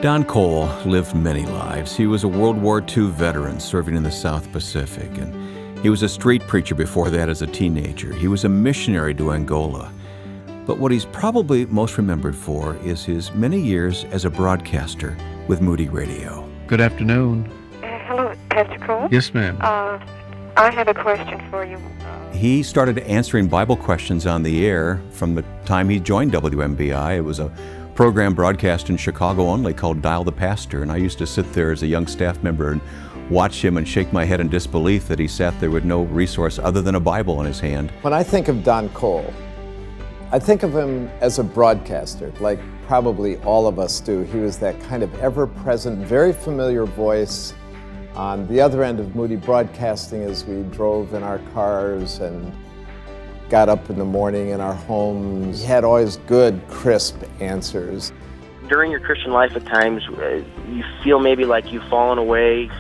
Don Cole lived many lives. He was a World War II veteran serving in the South Pacific, and he was a street preacher before that as a teenager. He was a missionary to Angola. But what he's probably most remembered for is his many years as a broadcaster with Moody Radio. Good afternoon. Hello, Pastor Cole? Yes, ma'am. I have a question for you. He started answering Bible questions on the air from the time he joined WMBI. It was a program broadcast in Chicago only called Dial the Pastor, and I used to sit there as a young staff member and watch him and shake my head in disbelief that he sat there with no resource other than a Bible in his hand. When I think of Don Cole, I think of him as a broadcaster, like probably all of us do. He was that kind of ever-present, very familiar voice on the other end of Moody Broadcasting as we drove in our cars and got up in the morning in our homes. He had always good, crisp answers. During your Christian life at times, you feel maybe like you've fallen away,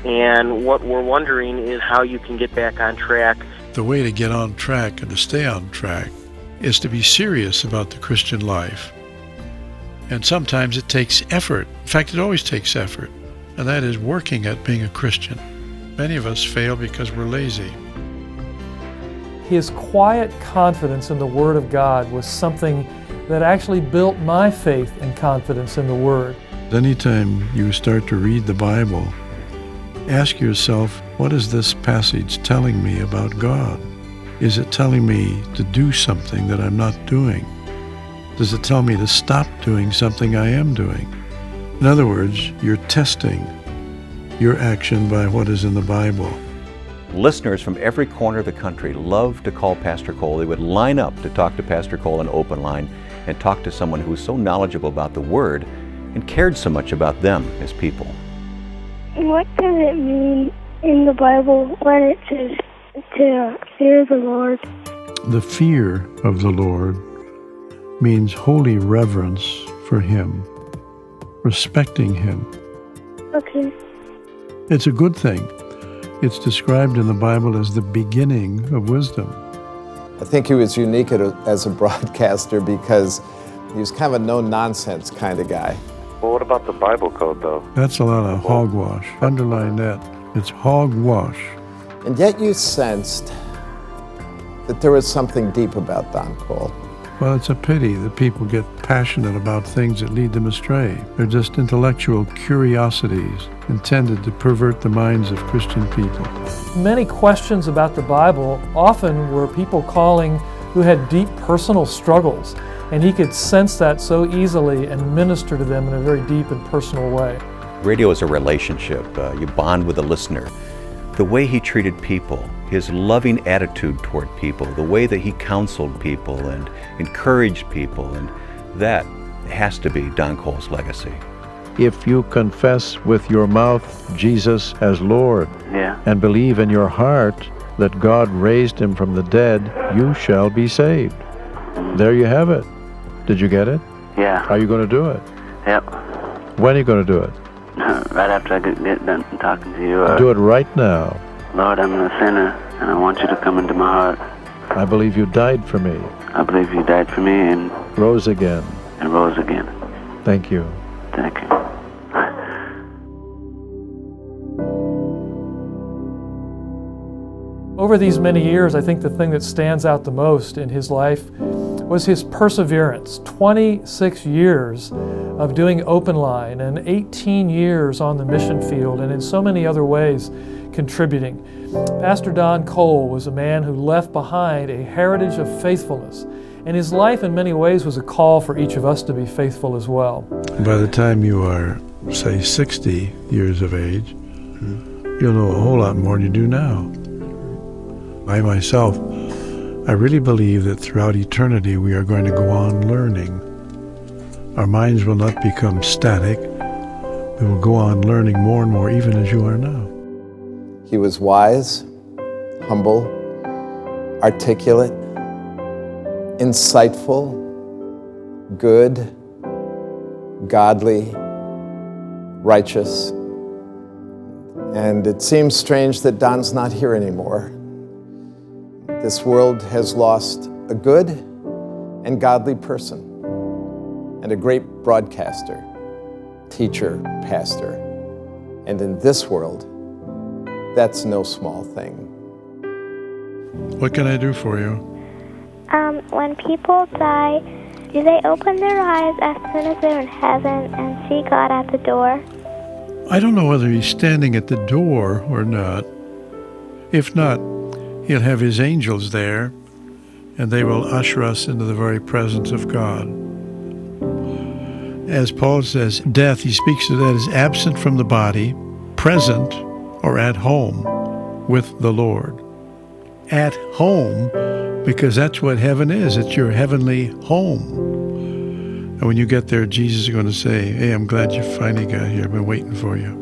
and what we're wondering is how you can get back on track. The way to get on track and to stay on track is to be serious about the Christian life. And sometimes it takes effort. In fact, it always takes effort, and that is working at being a Christian. Many of us fail because we're lazy. His quiet confidence in the Word of God was something that actually built my faith and confidence in the Word. Anytime you start to read the Bible, ask yourself, what is this passage telling me about God? Is it telling me to do something that I'm not doing? Does it tell me to stop doing something I am doing? In other words, you're testing your action by what is in the Bible. Listeners from every corner of the country loved to call Pastor Cole. They would line up to talk to Pastor Cole in open line and talk to someone who was so knowledgeable about the Word and cared so much about them as people. What does it mean in the Bible when it says to fear the Lord? The fear of the Lord means holy reverence for Him, respecting Him. Okay. It's a good thing. It's described in the Bible as the beginning of wisdom. I think he was unique as a broadcaster because he was kind of a no-nonsense kind of guy. Well, what about the Bible code, though? That's a lot of hogwash. Underline that. It's hogwash. And yet you sensed that there was something deep about Don Cole. Well, it's a pity that people get passionate about things that lead them astray. They're just intellectual curiosities intended to pervert the minds of Christian people. Many questions about the Bible often were people calling who had deep personal struggles, and he could sense that so easily and minister to them in a very deep and personal way. Radio is a relationship. You bond with the listener. The way he treated people, his loving attitude toward people, the way that he counseled people and encouraged people, and that has to be Don Cole's legacy. If you confess with your mouth Jesus as Lord and believe in your heart that God raised him from the dead, you shall be saved. There you have it. Did you get it? Yeah. Are you going to do it? Yep. When are you going to do it? Right after I get done talking to you. Do it right now. Lord, I'm a sinner, and I want you to come into my heart. I believe you died for me. I believe you died for me and rose again. And rose again. Thank you. Thank you. Over these many years, I think the thing that stands out the most in his life was his perseverance. 26 years of doing open line and 18 years on the mission field and in so many other ways contributing. Pastor Don Cole was a man who left behind a heritage of faithfulness, and his life in many ways was a call for each of us to be faithful as well. By the time you are, say, 60 years of age, you'll know a whole lot more than you do now. I myself, I really believe that throughout eternity we are going to go on learning. Our minds will not become static. We will go on learning more and more, even as you are now. He was wise, humble, articulate, insightful, good, godly, righteous. And it seems strange that Don's not here anymore. This world has lost a good and godly person and a great broadcaster teacher, pastor. And in this world, that's no small thing. What can I do for you? When people die, do they open their eyes as soon as they're in heaven and see God at the door? I don't know whether he's standing at the door or not. If not, he'll have his angels there, and they will usher us into the very presence of God. As Paul says, death, he speaks to that as absent from the body, present or at home with the Lord. At home, because that's what heaven is. It's your heavenly home. And when you get there, Jesus is going to say, hey, I'm glad you finally got here. I've been waiting for you.